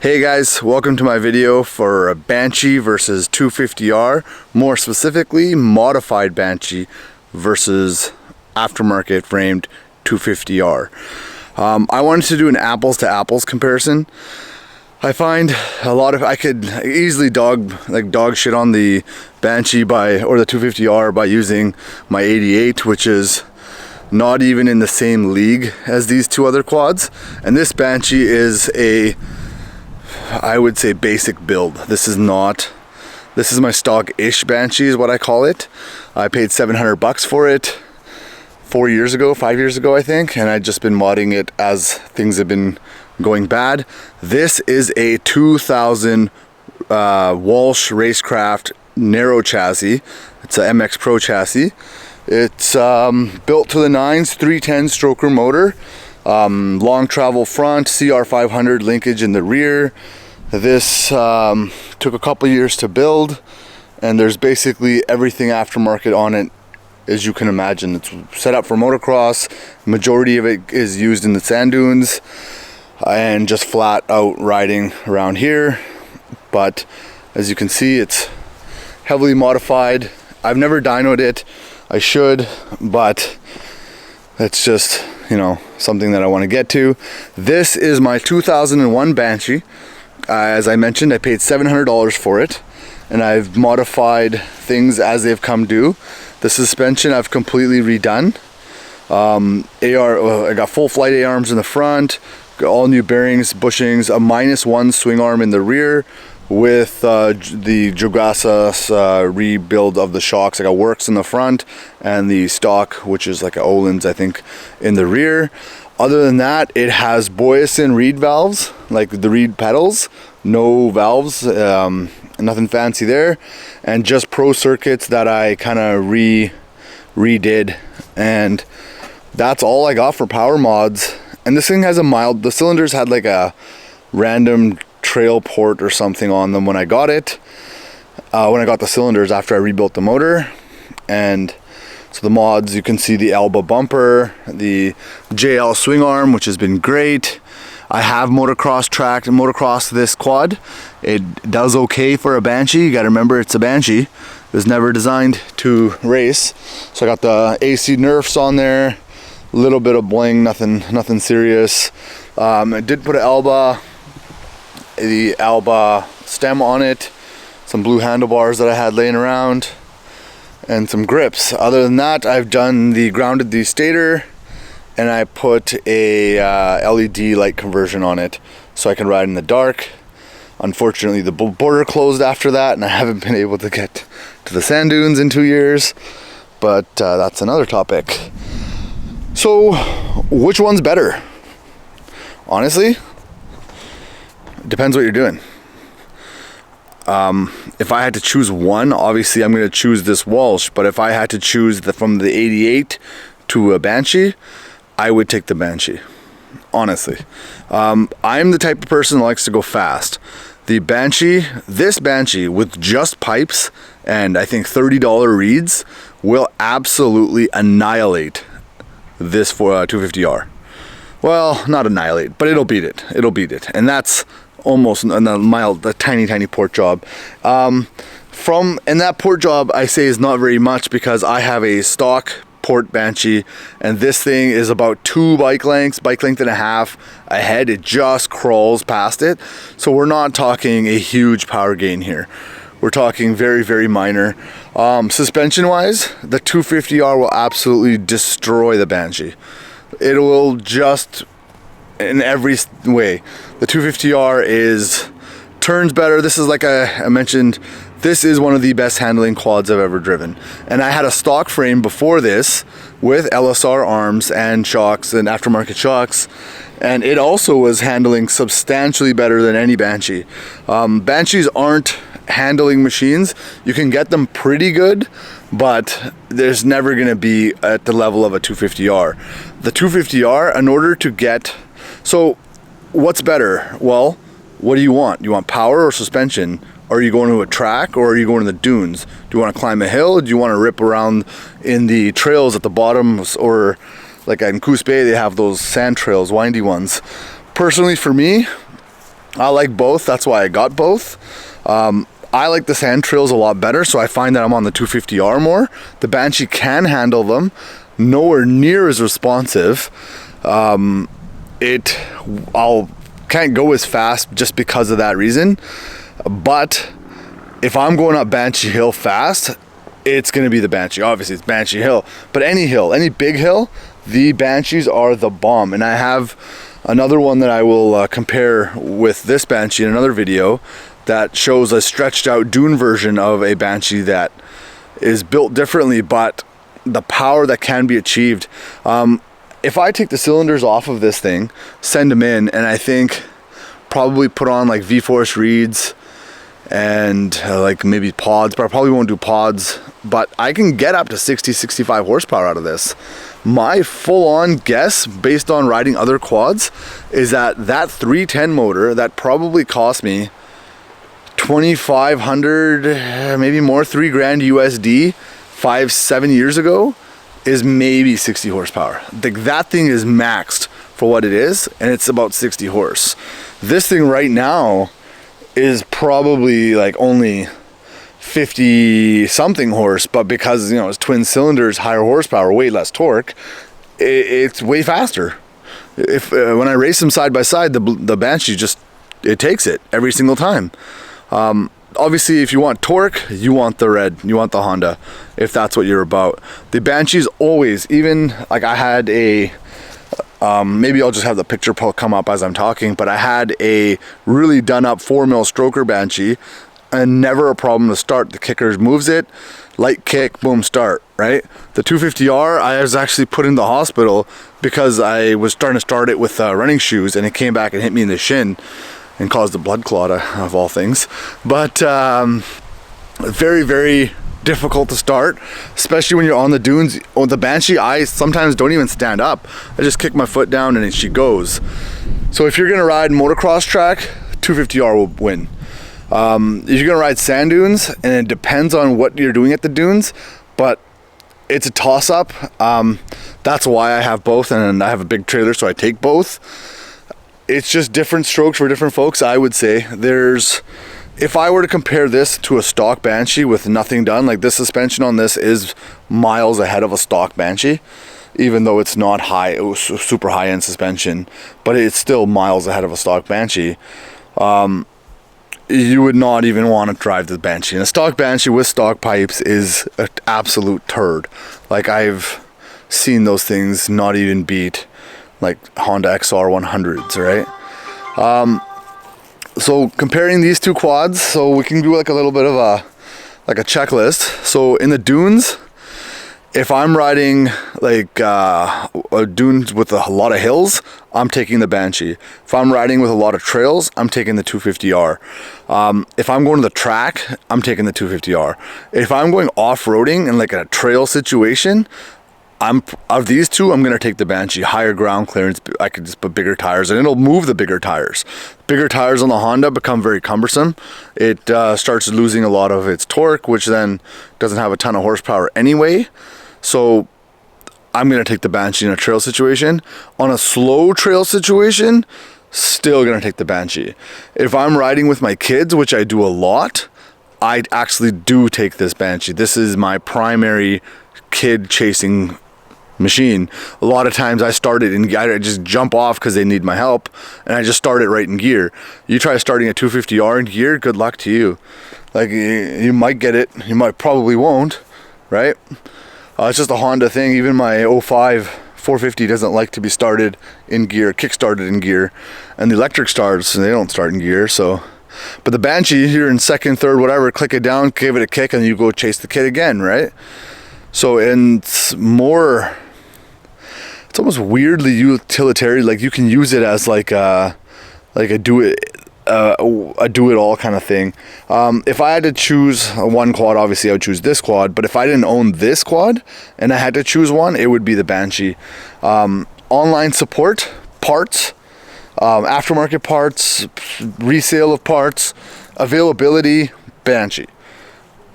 Hey guys, welcome to my video for a Banshee versus 250R, more specifically modified Banshee versus aftermarket framed 250R. I wanted to do an apples to apples comparison. I find I could easily dog shit on the Banshee or the 250R by using my 88, which is not even in the same league as these two other quads. And this Banshee is I would say basic build. This is my stock-ish Banshee is what I call it. I paid $700 for it 5 years ago I think, and I've just been modding it as things have been going bad. This is a 2000 Walsh Racecraft narrow chassis. It's a MX Pro chassis. It's built to the nines, 310 stroker motor. Long travel front, CR500 linkage in the rear. This took a couple years to build, and there's basically everything aftermarket on it as you can imagine. It's set up for motocross. Majority of it is used in the sand dunes and just flat out riding around here. But as you can see, it's heavily modified. I've never dynoed it. I should, but that's just, you know, something that I want to get to. This is my 2001 Banshee. As I mentioned, I paid $700 for it, and I've modified things as they've come due. The suspension I've completely redone. I got full flight A-arms in the front, got all new bearings, bushings, a -1 swing arm in the rear, with the Jogasa rebuild of the shocks. I got works in the front and the stock, which is like a Olin's I think, in the rear. Other than that, it has Boyesen reed valves, like the reed pedals, no valves, nothing fancy there, and just pro circuits that I kind of redid, and that's all I got for power mods. And this thing has the cylinders had like a random trail port or something on them when I got it, when I got the cylinders after I rebuilt the motor. And so the mods, you can see the Alba bumper, the JL swing arm, which has been great. I have motocross this quad. It does okay for a Banshee. You gotta remember it's a Banshee. It was never designed to race. So I got the AC Nerfs on there, a little bit of bling, nothing serious. I did put the Alba stem on it, some blue handlebars that I had laying around, and some grips. Other than that, I've grounded the stator, and I put a LED light conversion on it so I can ride in the dark. Unfortunately, the border closed after that, and I haven't been able to get to the sand dunes in 2 years, but that's another topic. So, which one's better? Honestly, it depends what you're doing. If I had to choose one, obviously I'm going to choose this Walsh, but if I had to choose from the 88 to a Banshee, I would take the Banshee, honestly. I'm the type of person that likes to go fast. This Banshee with just pipes and I think $30 reeds will absolutely annihilate this 250R. Well, not annihilate, but it'll beat it. And that's almost a tiny port job. And that port job I say is not very much because I have a stock port Banshee, and this thing is about 2 bike length and a half ahead. It just crawls past it. So we're not talking a huge power gain here. We're talking very minor. Suspension wise, the 250R will absolutely destroy the Banshee. It will just, in every way. The 250R turns better. This is, like I mentioned, this is one of the best handling quads I've ever driven. And I had a stock frame before this with LSR arms and shocks and aftermarket shocks, and it also was handling substantially better than any Banshee. Banshees aren't handling machines. You can get them pretty good, but there's never going to be at the level of a 250R. The 250R, in order to get... So, what's better? Well, what do you want? Do you want power or suspension? Are you going to a track, or are you going to the dunes? Do you want to climb a hill? Do you want to rip around in the trails at the bottom? Or like in Coos Bay, they have those sand trails, windy ones. Personally, for me, I like both, that's why I got both. I like the sand trails a lot better, so I find that I'm on the 250R more. The Banshee can handle them, nowhere near as responsive. Can't go as fast just because of that reason. But if I'm going up Banshee Hill fast, it's going to be the Banshee. Obviously, it's Banshee Hill, but any hill, any big hill, the Banshees are the bomb. And I have another one that I will compare with this Banshee in another video that shows a stretched out dune version of a Banshee that is built differently, but the power that can be achieved. If I take the cylinders off of this thing, send them in, and I think probably put on like V-Force reeds and like maybe pods, but I probably won't do pods, but I can get up to 60-65 horsepower out of this. My full-on guess, based on riding other quads, is that 310 motor that probably cost me $2,500, maybe more, $3,000 USD 5-7 years ago, is maybe 60 horsepower. Like, that thing is maxed for what it is, and it's about 60 horse. This thing right now is probably like only 50 something horse, but because, you know, it's twin cylinders, higher horsepower, way less torque, it's way faster. If when I race them side by side, the Banshee just, it takes it every single time. Obviously, if you want torque, you want the red, you want the Honda, if that's what you're about. The Banshee's always, even like I had a, maybe I'll just have the picture come up as I'm talking, but I had a really done up 4mm stroker Banshee and never a problem to start. The kicker moves it, light kick, boom, start, right? The 250R, I was actually put in the hospital because I was starting to start it with running shoes, and it came back and hit me in the shin and caused a blood clot, of all things. But very, very difficult to start, especially when you're on the dunes. On the Banshee, I sometimes don't even stand up. I just kick my foot down and she goes. So if you're gonna ride motocross track, 250R will win. If you're gonna ride sand dunes, and it depends on what you're doing at the dunes, but it's a toss-up. That's why I have both, and I have a big trailer, so I take both. It's just different strokes for different folks, I would say. If I were to compare this to a stock Banshee with nothing done, like this suspension on this is miles ahead of a stock Banshee, even though it's not high, it was super high-end suspension, but it's still miles ahead of a stock Banshee. You would not even want to drive the Banshee. And a stock Banshee with stock pipes is an absolute turd. Like, I've seen those things not even beat like Honda XR 100s, right? So comparing these two quads, so we can do like a little bit of a checklist. So in the dunes, if I'm riding like dunes with a lot of hills, I'm taking the Banshee. If I'm riding with a lot of trails, I'm taking the 250R. If I'm going to the track, I'm taking the 250R. If I'm going off-roading in like a trail situation, of these two, I'm gonna take the Banshee. Higher ground clearance, I could just put bigger tires, and it'll move the bigger tires. Bigger tires on the Honda become very cumbersome. It starts losing a lot of its torque, which then doesn't have a ton of horsepower anyway. So I'm gonna take the Banshee in a trail situation. On a slow trail situation, still gonna take the Banshee. If I'm riding with my kids, which I do a lot, I actually do take this Banshee. This is my primary kid chasing machine. A lot of times I start it in gear. I just jump off because they need my help, and I just start it right in gear. You try starting a 250R in gear, good luck to you. Like, you might get it, you probably won't, right? It's just a Honda thing. Even my 05 450 doesn't like to be started in gear, kick-started in gear, and the electric starts, they don't start in gear. So, but the Banshee, you're in second, third, whatever, click it down, give it a kick, and you go chase the kid again, right? So, and it's almost weirdly utilitarian. Like, you can use it as like a do it all kind of thing. If I had to choose one quad, obviously I would choose this quad, but if I didn't own this quad and I had to choose one, it would be the Banshee. Online support, parts, aftermarket parts, resale of parts, availability, Banshee.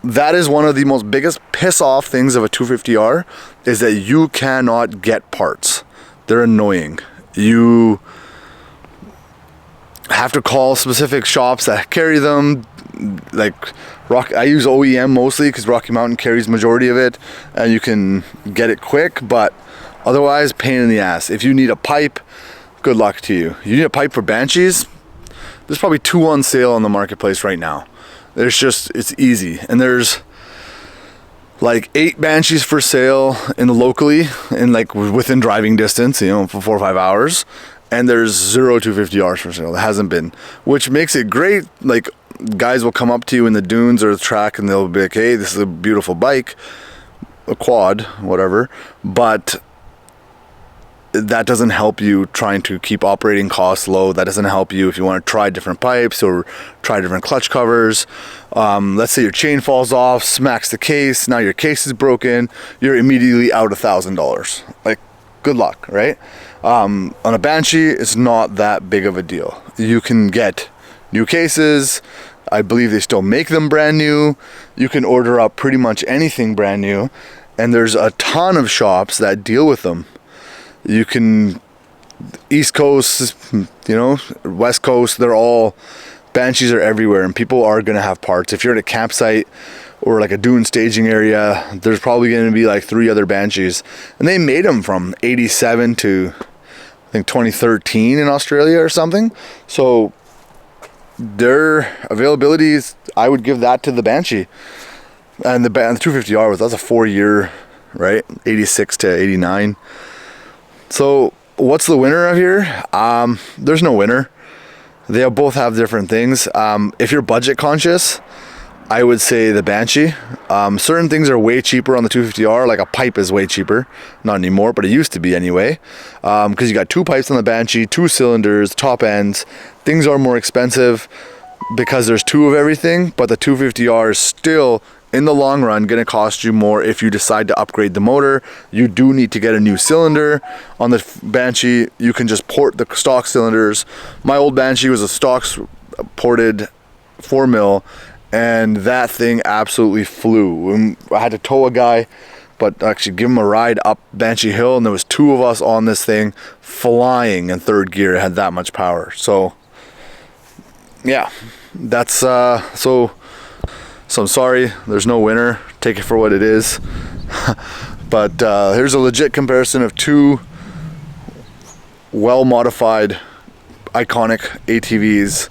That is one of the most biggest piss off things of a 250R, is that you cannot get parts. They're annoying. have to call specific shops that carry them. Like I use OEM mostly because Rocky Mountain carries majority of it, and you can get it quick. But otherwise, pain in the ass. If you need a pipe, good luck to you. You need a pipe for Banshees. There's probably 2 on sale on the marketplace right now. It's easy, and there's like 8 Banshees for sale locally, in like within driving distance, you know, for 4 or 5 hours. And there's 0 250Rs for sale. There hasn't been, which makes it great. Like, guys will come up to you in the dunes or the track and they'll be like, hey, this is a beautiful bike, a quad, whatever. But that doesn't help you trying to keep operating costs low. That doesn't help you if you want to try different pipes or try different clutch covers. Let's say your chain falls off, smacks the case, now your case is broken, you're immediately out $1,000. Like, good luck, right? On a Banshee, it's not that big of a deal. You can get new cases. I believe they still make them brand new. You can order up pretty much anything brand new, and there's a ton of shops that deal with them. You can, East Coast, you know, West Coast, Banshees are everywhere, and people are going to have parts. If you're at a campsite or like a dune staging area, there's probably going to be like 3 other Banshees. And they made them from 87 to, I think, 2013 in Australia or something. So their availability is, I would give that to the Banshee. And the 250R, that's a 4-year, right? 86 to 89. So what's the winner of here? There's no winner. They both have different things. If you're budget conscious, I would say the Banshee. Certain things are way cheaper on the 250R, like a pipe is way cheaper. Not anymore, but it used to be anyway. Because you got 2 pipes on the Banshee, 2 cylinders, top ends. Things are more expensive because there's 2 of everything, but the 250R is still, in the long run, going to cost you more if you decide to upgrade the motor. You do need to get a new cylinder. On the Banshee, you can just port the stock cylinders. My old Banshee was a stock ported 4mm, and that thing absolutely flew. And I had to tow a guy, but actually give him a ride up Banshee Hill, and there was 2 of us on this thing flying in 3rd gear. It had that much power. So yeah, that's so I'm sorry, there's no winner. Take it for what it is. But here's a legit comparison of 2 well modified iconic ATVs